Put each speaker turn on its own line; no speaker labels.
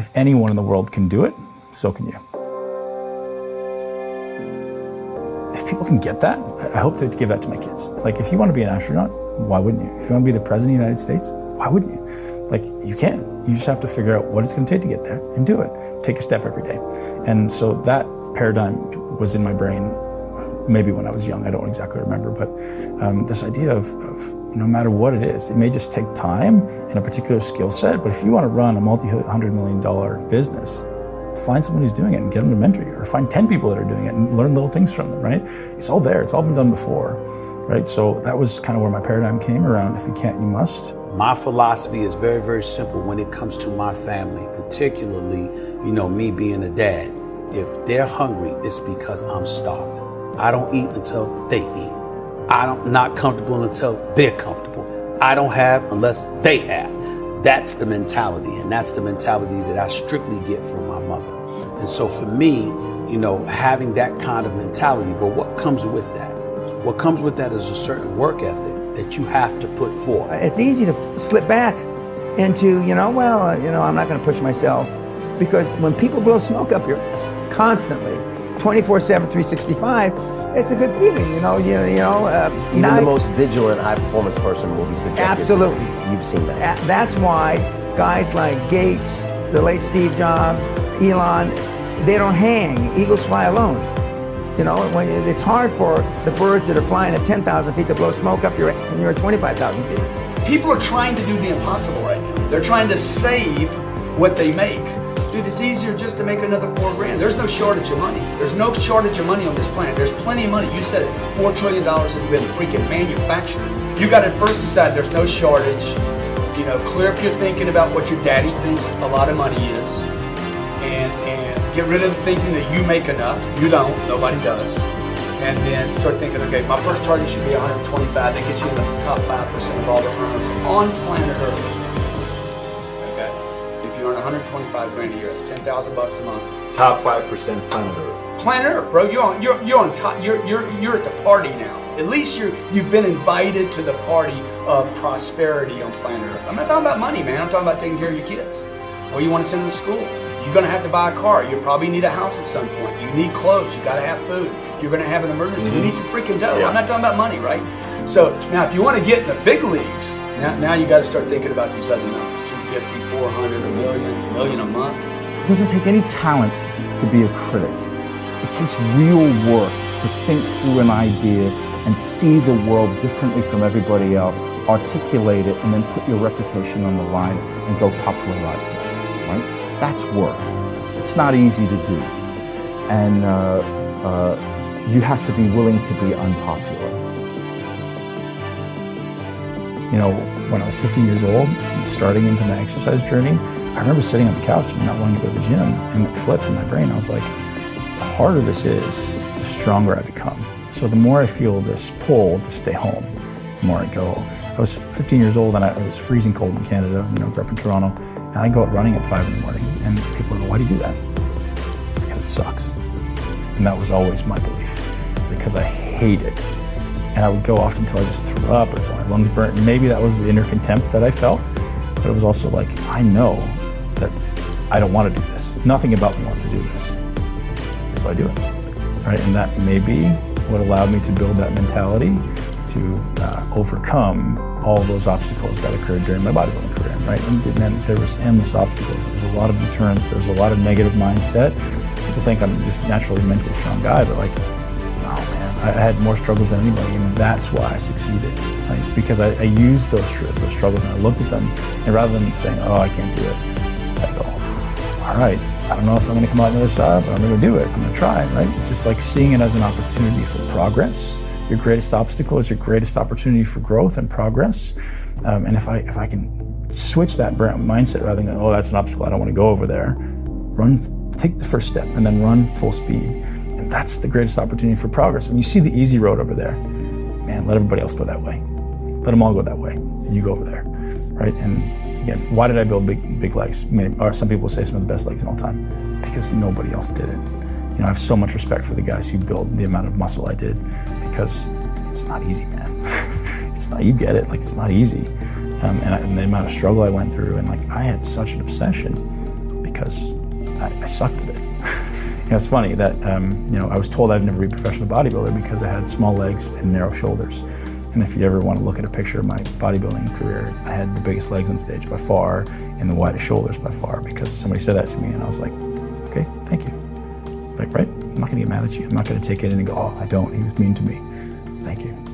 if anyone in the world can do it, so can you. If people can get that, I hope to give that to my kids. Like, if you want to be an astronaut, why wouldn't you? If you want to be the president of the United States, why wouldn't you? Like, you can. You just have to figure out what it's going to take to get there and do it. Take a step every day. And so that paradigm was in my brain maybe when I was young. I don't exactly remember, but this idea of no matter what it is, it may just take time and a particular skill set, but if you want to run a multi-$100 million business, find someone who's doing it and get them to mentor you, or find 10 people that are doing it and learn little things from them, right? It's all there, it's all been done before, right? So that was kind of where my paradigm came around, if you can't, you must.
My philosophy is very, very simple when it comes to my family, particularly, me being a dad. If they're hungry, it's because I'm starving. I don't eat until they eat. I'm not comfortable until they're comfortable. I don't have unless they have. That's the mentality, and that's the mentality that I strictly get from my mother. And so for me, having that kind of mentality, but what comes with that? What comes with that is a certain work ethic that you have to put forth.
It's easy to slip back into, I'm not going to push myself, because when people blow smoke up your ass constantly, 24/7, 365, it's a good feeling,
Even the most vigilant, high-performance person will be subjected.
Absolutely.
You've seen that.
That's why guys like Gates, the late Steve Jobs, Elon, they don't hang. Eagles fly alone. When it's hard for the birds that are flying at 10,000 feet to blow smoke up your ass when you're at 25,000 feet.
People are trying to do the impossible right now. They're trying to save what they make. Dude, it's easier just to make another $4 grand. There's no shortage of money. There's no shortage of money on this planet. There's plenty of money. You said it, $4 trillion has been freaking manufactured. You got to first decide there's no shortage. Clear up your thinking about what your daddy thinks a lot of money is. And get rid of the thinking that you make enough. You don't, nobody does. And then start thinking, okay, my first target should be 125. That gets you in the top 5% of all the earners on planet Earth. You earn 125 grand a year. That's $10,000 a month.
Top 5% planet Earth.
Planet Earth, bro. You're on top. You're at the party now. At least you've been invited to the party of prosperity on planet Earth. I'm not talking about money, man. I'm talking about taking care of your kids. Or you want to send them to school. You're gonna have to buy a car. You probably need a house at some point. You need clothes. You gotta have food. You're gonna have an emergency. You need some freaking dough. Yeah. I'm not talking about money, right? So now, if you want to get in the big leagues, now you got to start thinking about these other numbers. 250, 400, a million a month.
It doesn't take any talent to be a critic. It takes real work to think through an idea and see the world differently from everybody else, articulate it, and then put your reputation on the line and go popularize it, right? That's work. It's not easy to do. And you have to be willing to be unpopular.
When I was 15 years old, starting into my exercise journey, I remember sitting on the couch and not wanting to go to the gym, and it flipped in my brain. I was like, the harder this is, the stronger I become. So the more I feel this pull to stay home, the more I go. I was 15 years old and it was freezing cold in Canada, grew up in Toronto, and I go out running at 5 in the morning, and people go, why do you do that? Because it sucks. And that was always my belief. It's because I hate it. And I would go off until I just threw up or until my lungs burnt. And maybe that was the inner contempt that I felt, but it was also like, I know that I don't want to do this. Nothing about me wants to do this. So I do it, right? And that may be what allowed me to build that mentality to overcome all those obstacles that occurred during my bodybuilding career, right? And then there was endless obstacles. There was a lot of deterrence. There was a lot of negative mindset. People think I'm just naturally a mentally strong guy, but like, I had more struggles than anybody, and that's why I succeeded, right? Because I used those struggles and I looked at them, and rather than saying, oh, I can't do it, I go, all right, I don't know if I'm gonna come out on the other side, but I'm gonna do it, I'm gonna try, right? It's just like seeing it as an opportunity for progress. Your greatest obstacle is your greatest opportunity for growth and progress. And if I can switch that mindset rather than, oh, that's an obstacle, I don't wanna go over there, take the first step and then run full speed. And that's the greatest opportunity for progress. When you see the easy road over there, man, let everybody else go that way. Let them all go that way, and you go over there, right? And again, why did I build big legs? Or some people say some of the best legs in all time, because nobody else did it. I have so much respect for the guys who built the amount of muscle I did, because it's not easy, man. It's not, you get it, like it's not easy. And the amount of struggle I went through, and like I had such an obsession, because I sucked at it. It's funny that I was told I'd never be a professional bodybuilder because I had small legs and narrow shoulders. And if you ever want to look at a picture of my bodybuilding career, I had the biggest legs on stage by far and the widest shoulders by far, because somebody said that to me and I was like, okay, thank you. Like, right? I'm not gonna get mad at you. I'm not gonna take it in and go, oh, I don't, he was mean to me. Thank you.